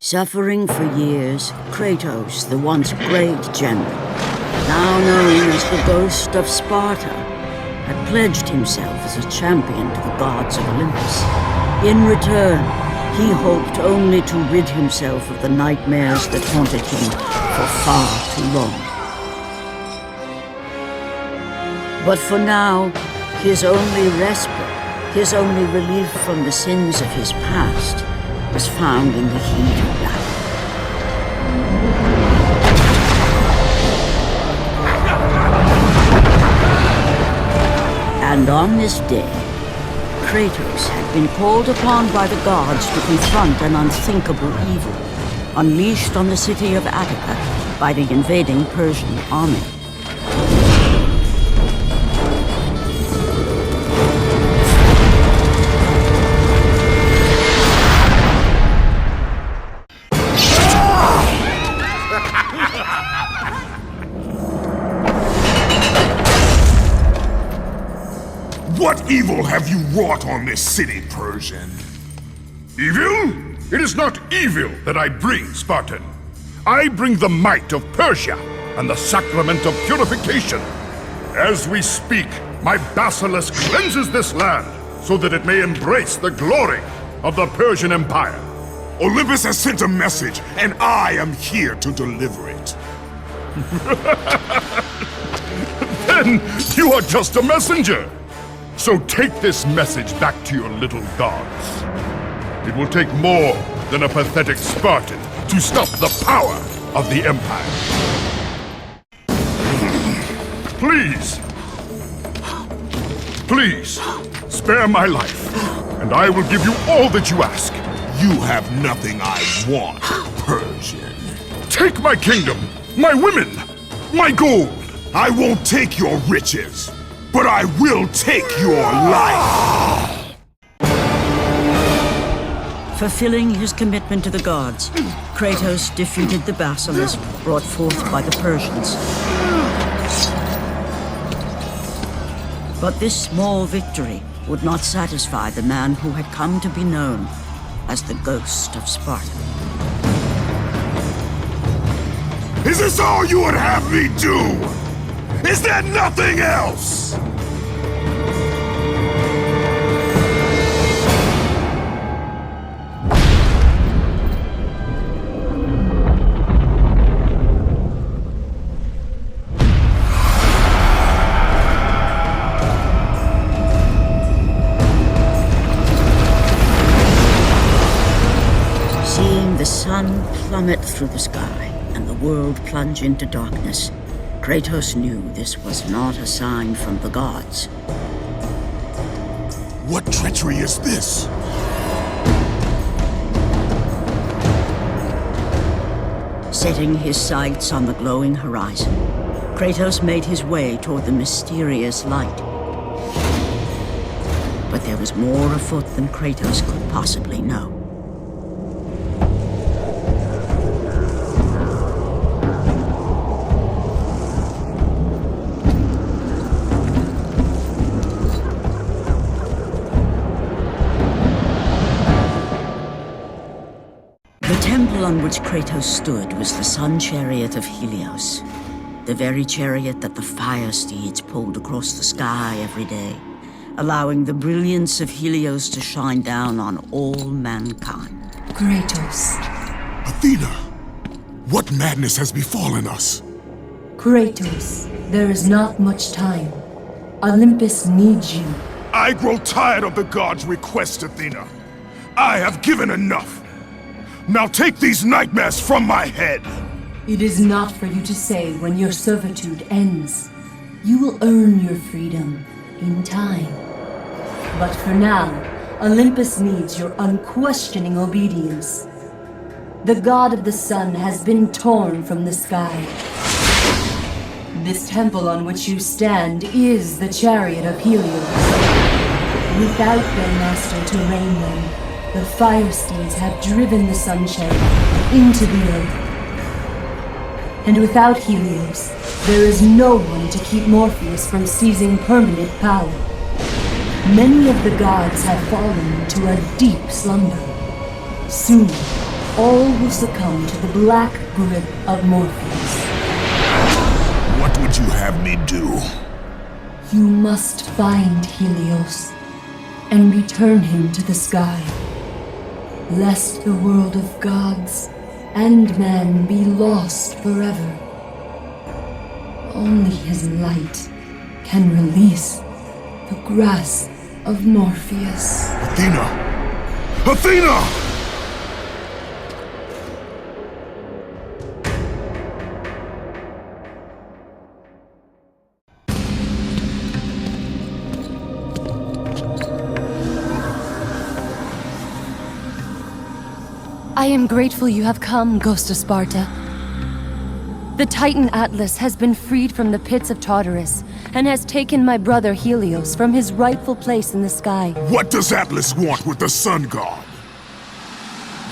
Suffering for years, Kratos, the once great general, now known as the Ghost of Sparta, had pledged himself as a champion to the gods of Olympus. In return, he hoped only to rid himself of the nightmares that haunted him for far too long. But for now, his only respite, his only relief from the sins of his past, was found in the heat of battle. And on this day, Kratos had been called upon by the gods to confront an unthinkable evil, unleashed on the city of Attica by the invading Persian army. What evil have you wrought on this city, Persian? Evil? It is not evil that I bring, Spartan. I bring the might of Persia and the sacrament of purification. As we speak, my basilisk cleanses this land so that it may embrace the glory of the Persian Empire. Olympus has sent a message, and I am here to deliver it. Then you are just a messenger. So take this message back to your little gods. It will take more than a pathetic Spartan to stop the power of the Empire. Please, please, spare my life, and I will give you all that you ask. You have nothing I want, Persian. Take my kingdom, my women, my gold. I won't take your riches. But I will take your life! Fulfilling his commitment to the gods, Kratos defeated the basilisk brought forth by the Persians. But this small victory would not satisfy the man who had come to be known as the Ghost of Sparta. Is this all you would have me do? Is there nothing else? Seeing the sun plummet through the sky and the world plunge into darkness, Kratos knew this was not a sign from the gods. What treachery is this? Setting his sights on the glowing horizon, Kratos made his way toward the mysterious light. But there was more afoot than Kratos could possibly know. The temple on which Kratos stood was the sun chariot of Helios, the very chariot that the fire steeds pulled across the sky every day, allowing the brilliance of Helios to shine down on all mankind. Kratos. Athena, what madness has befallen us? Kratos, there is not much time. Olympus needs you. I grow tired of the gods' requests, Athena. I have given enough. Now take these nightmares from my head! It is not for you to say when your servitude ends. You will earn your freedom in time. But for now, Olympus needs your unquestioning obedience. The god of the sun has been torn from the sky. This temple on which you stand is the chariot of Helios. Without their master to reign them, the fire steeds have driven the sun chariot into the earth. And without Helios, there is no one to keep Morpheus from seizing permanent power. Many of the gods have fallen into a deep slumber. Soon, all will succumb to the black grip of Morpheus. What would you have me do? You must find Helios and return him to the sky, lest the world of gods and man be lost forever. Only his light can release the grasp of Morpheus. Athena! Athena! I am grateful you have come, Ghost of Sparta. The Titan Atlas has been freed from the pits of Tartarus, and has taken my brother Helios from his rightful place in the sky. What does Atlas want with the Sun God?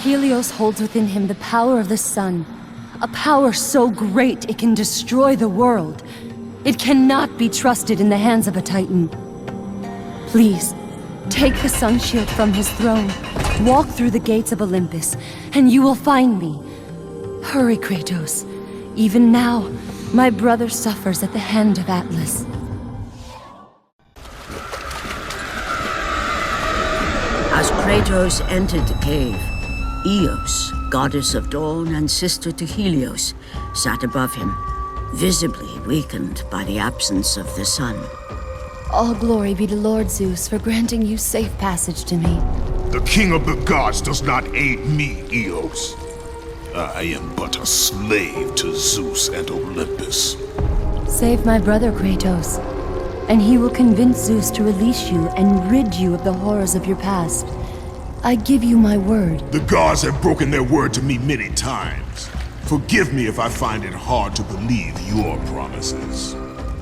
Helios holds within him the power of the sun, a power so great it can destroy the world. It cannot be trusted in the hands of a Titan. Please, take the sun shield from his throne, walk through the gates of Olympus, and you will find me. Hurry, Kratos. Even now, my brother suffers at the hand of Atlas. As Kratos entered the cave, Eos, goddess of dawn and sister to Helios, sat above him, visibly weakened by the absence of the sun. All glory be to Lord Zeus for granting you safe passage to me. The king of the gods does not aid me, Eos. I am but a slave to Zeus and Olympus. Save my brother, Kratos, and he will convince Zeus to release you and rid you of the horrors of your past. I give you my word. The gods have broken their word to me many times. Forgive me if I find it hard to believe your promises.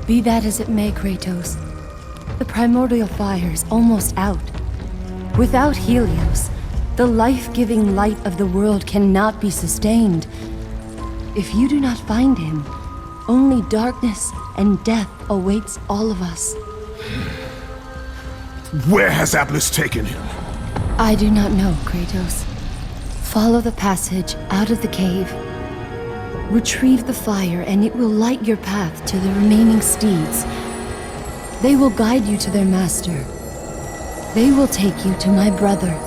Be that as it may, Kratos. The primordial fire is almost out. Without Helios, the life-giving light of the world cannot be sustained. If you do not find him, only darkness and death awaits all of us. Where has Atlas taken him? I do not know, Kratos. Follow the passage out of the cave. Retrieve the fire and it will light your path to the remaining steeds. They will guide you to their master. They will take you to my brother.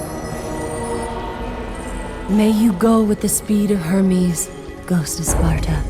May you go with the speed of Hermes, Ghost of Sparta.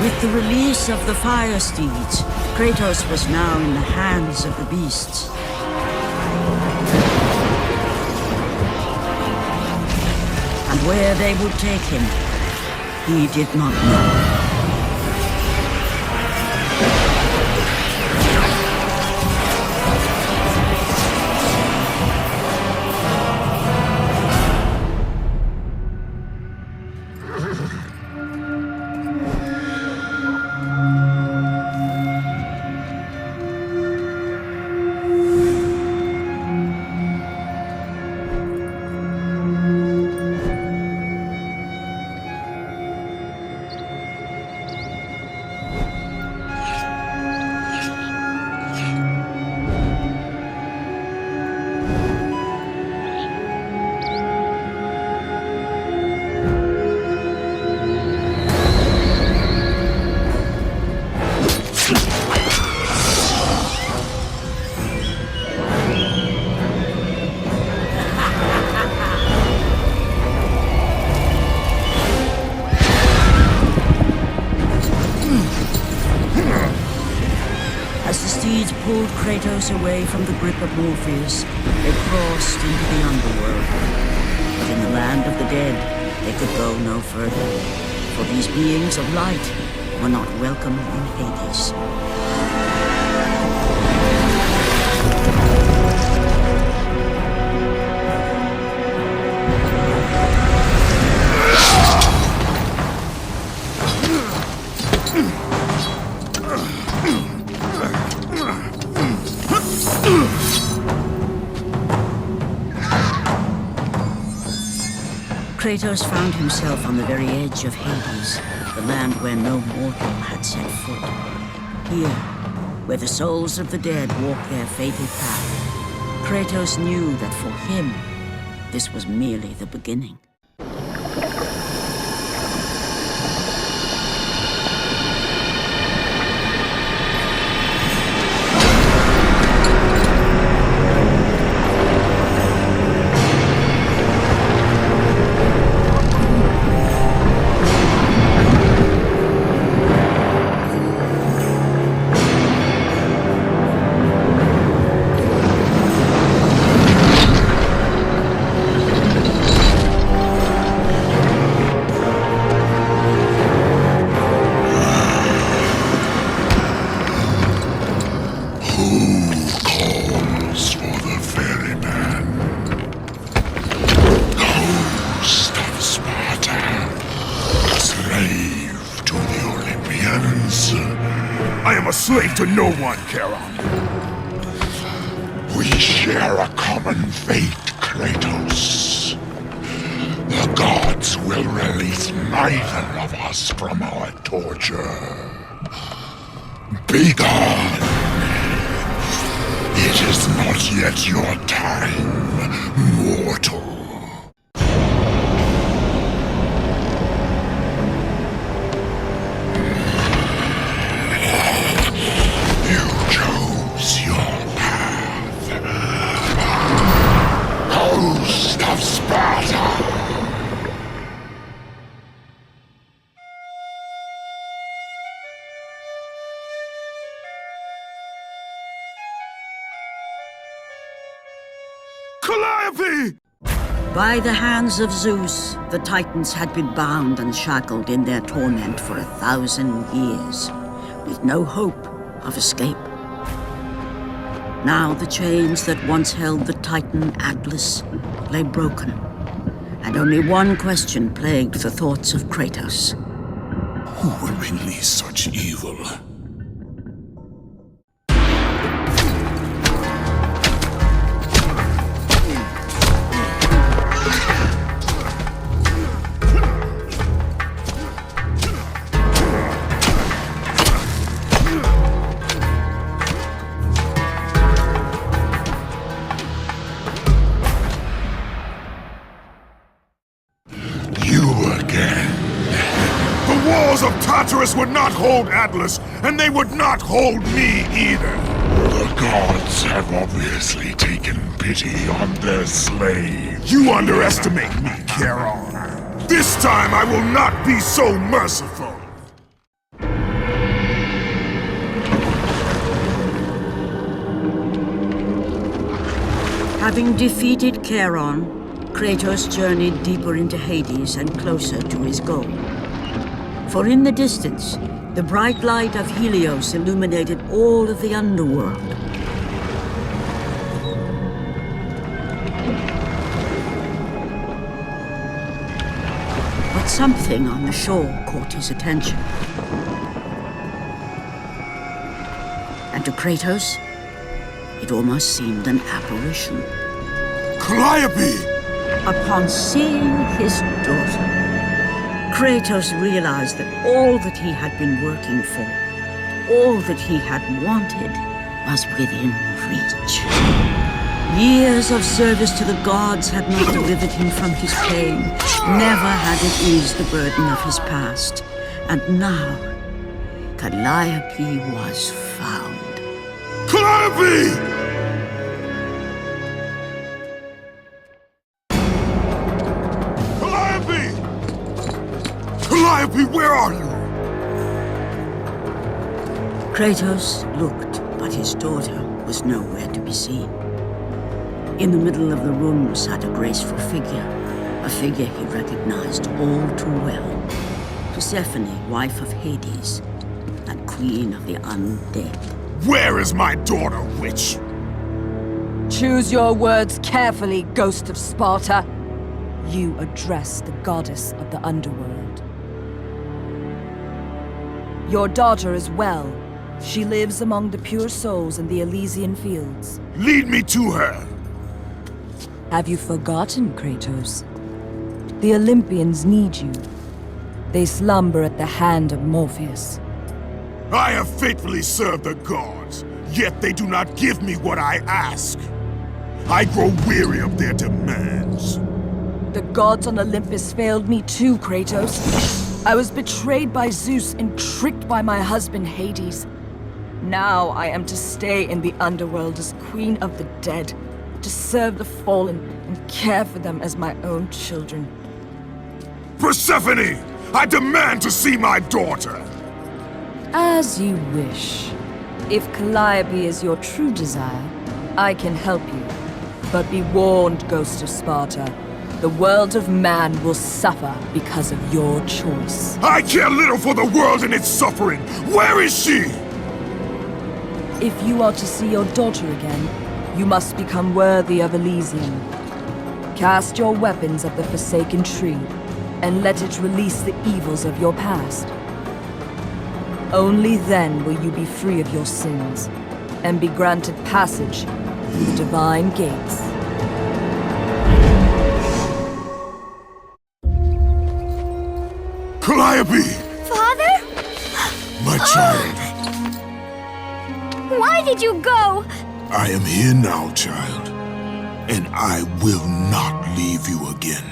With the release of the fire steeds, Kratos was now in the hands of the beasts. And where they would take him, he did not know. As the steeds pulled Kratos away from the grip of Morpheus, they crossed into the underworld. But in the land of the dead, they could go no further, for these beings of light were not welcome in Hades. Kratos found himself on the very edge of Hades, the land where no mortal had set foot. Here, where the souls of the dead walk their fated path, Kratos knew that for him, this was merely the beginning. I am a slave to no one, Charon. We share a common fate, Kratos. The gods will release neither of us from our torture. Be gone! It is not yet your time, mortal. Of Sparta! Calliope! By the hands of Zeus, the Titans had been bound and shackled in their torment for 1,000 years, with no hope of escape. Now the chains that once held the Titan Atlas lay broken, and only one question plagued the thoughts of Kratos. Who will release such evil? The walls of Tartarus would not hold Atlas, and they would not hold me either. The gods have obviously taken pity on their slaves. You underestimate me, Charon. This time I will not be so merciful. Having defeated Charon, Kratos journeyed deeper into Hades and closer to his goal. For in the distance, the bright light of Helios illuminated all of the underworld. But something on the shore caught his attention. And to Kratos, it almost seemed an apparition. Calliope! Upon seeing his daughter, Kratos realized that all that he had been working for, all that he had wanted, was within reach. Years of service to the gods had not delivered him from his pain, never had it eased the burden of his past. And now, Calliope was found. Calliope! Calliope, where are you? Kratos looked, but his daughter was nowhere to be seen. In the middle of the room sat a graceful figure, a figure he recognized all too well. Persephone, wife of Hades, and queen of the undead. Where is my daughter, witch? Choose your words carefully, ghost of Sparta. You address the goddess of the underworld. Your daughter is well. She lives among the pure souls in the Elysian fields. Lead me to her. Have you forgotten, Kratos? The Olympians need you. They slumber at the hand of Morpheus. I have faithfully served the gods, yet they do not give me what I ask. I grow weary of their demands. The gods on Olympus failed me too, Kratos. I was betrayed by Zeus and tricked by my husband Hades. Now I am to stay in the underworld as Queen of the Dead, to serve the fallen and care for them as my own children. Persephone! I demand to see my daughter! As you wish. If Calliope is your true desire, I can help you. But be warned, Ghost of Sparta. The world of man will suffer because of your choice. I care little for the world and its suffering! Where is she? If you are to see your daughter again, you must become worthy of Elysium. Cast your weapons at the Forsaken Tree, and let it release the evils of your past. Only then will you be free of your sins, and be granted passage through the divine gates. Calliope! Father? My child. Why did you go? I am here now, child. And I will not leave you again.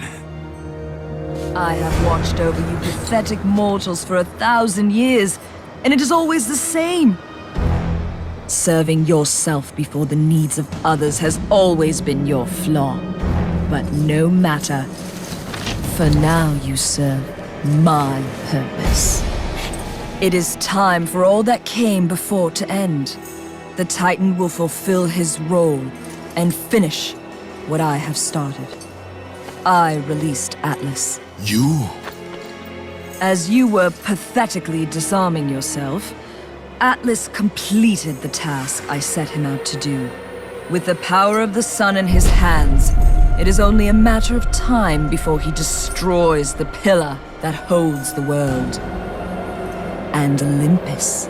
I have watched over you pathetic mortals for 1,000 years, and it is always the same. Serving yourself before the needs of others has always been your flaw. But no matter. For now you serve my purpose. It is time for all that came before to end. The Titan will fulfill his role and finish what I have started. I released Atlas. You? As you were pathetically disarming yourself, Atlas completed the task I set him out to do. With the power of the sun in his hands, it is only a matter of time before he destroys the pillar that holds the world. And Olympus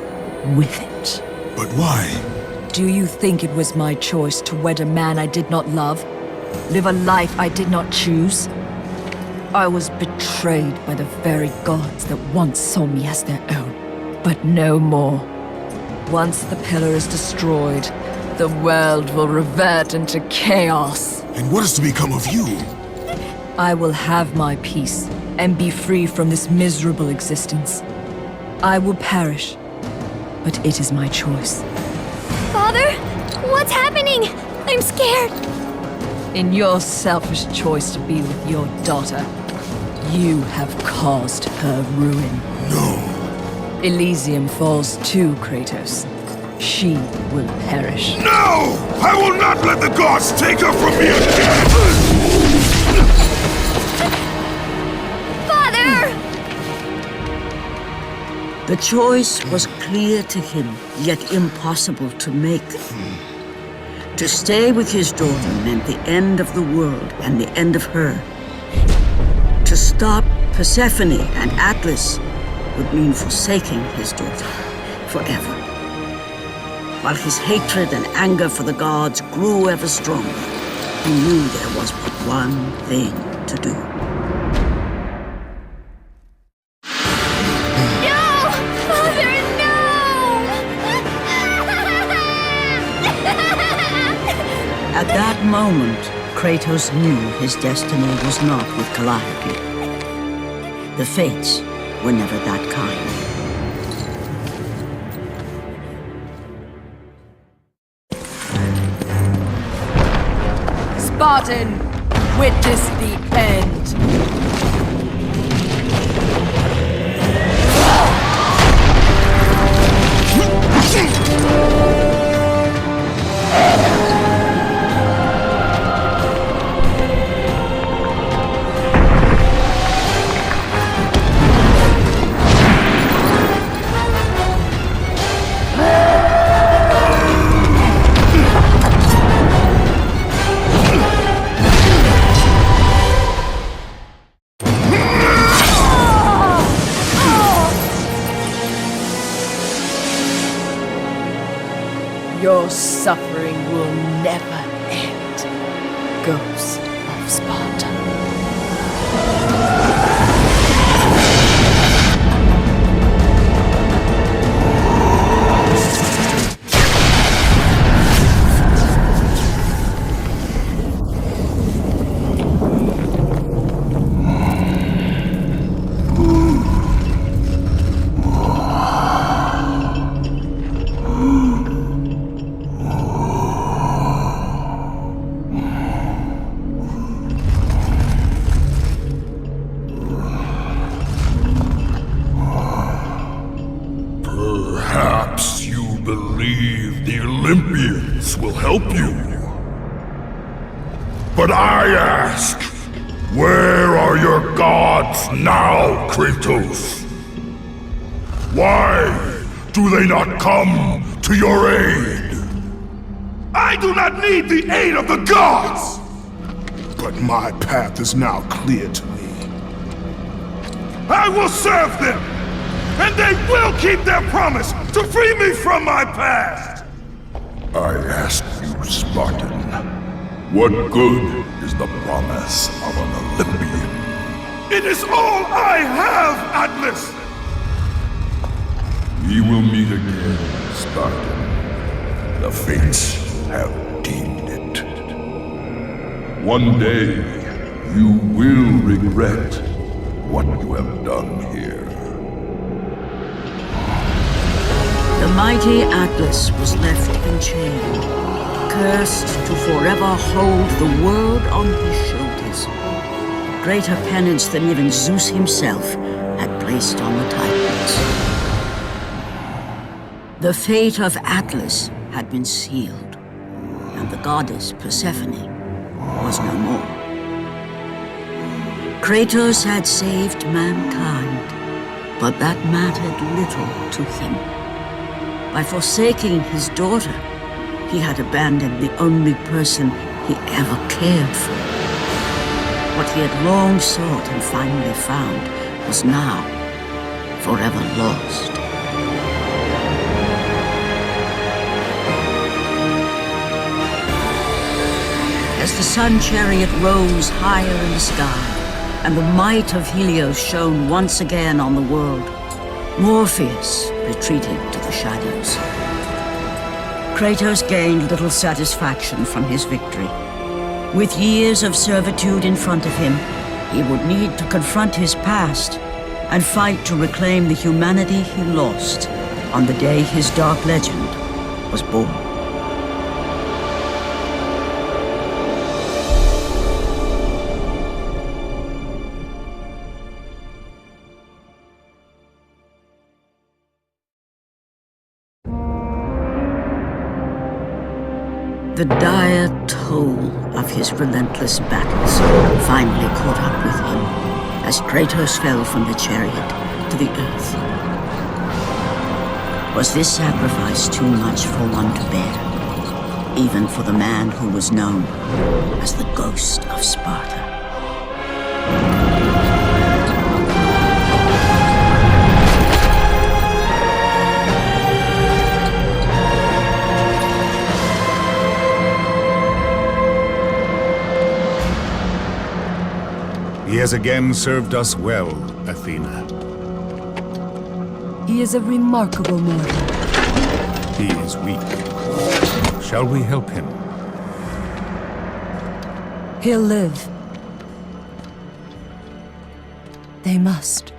with it. But why? Do you think it was my choice to wed a man I did not love? Live a life I did not choose? I was betrayed by the very gods that once saw me as their own, but no more. Once the pillar is destroyed, the world will revert into chaos. And what is to become of you? I will have my peace and be free from this miserable existence. I will perish, but it is my choice. Father? What's happening? I'm scared. In your selfish choice to be with your daughter, you have caused her ruin. No. Elysium falls too, Kratos. She will perish. No! I will not let the gods take her from me again! Father! The choice was clear to him, yet impossible to make. To stay with his daughter meant the end of the world and the end of her. To stop Persephone and Atlas would mean forsaking his daughter forever. While his hatred and anger for the gods grew ever stronger, he knew there was but one thing to do. No! Father, no! At that moment, Kratos knew his destiny was not with Calliope. The fates were never that kind. Spartan, witness the end. Your suffering will never end, Ghost of Sparta. will help you. But I ask, where are your gods now, Kratos? Why do they not come to your aid? I do not need the aid of the gods! But my path is now clear to me. I will serve them, and they will keep their promise to free me from my past! I ask you, Spartan, what good is the promise of an Olympian? It is all I have, Atlas! We will meet again, Spartan. The fates have deemed it. One day, you will regret what you have done here. The mighty Atlas was left enchained, cursed to forever hold the world on his shoulders. Greater penance than even Zeus himself had placed on the Titans. The fate of Atlas had been sealed, and the goddess Persephone was no more. Kratos had saved mankind, but that mattered little to him. By forsaking his daughter, he had abandoned the only person he ever cared for. What he had long sought and finally found was now forever lost. As the sun chariot rose higher in the sky, and the might of Helios shone once again on the world, Morpheus retreated to the shadows. Kratos gained little satisfaction from his victory. With years of servitude in front of him, he would need to confront his past and fight to reclaim the humanity he lost on the day his dark legend was born. The dire toll of his relentless battles finally caught up with him as Kratos fell from the chariot to the earth. Was this sacrifice too much for one to bear, even for the man who was known as the Ghost of Sparta? He has again served us well, Athena. He is a remarkable mortal. He is weak. Shall we help him? He'll live. They must.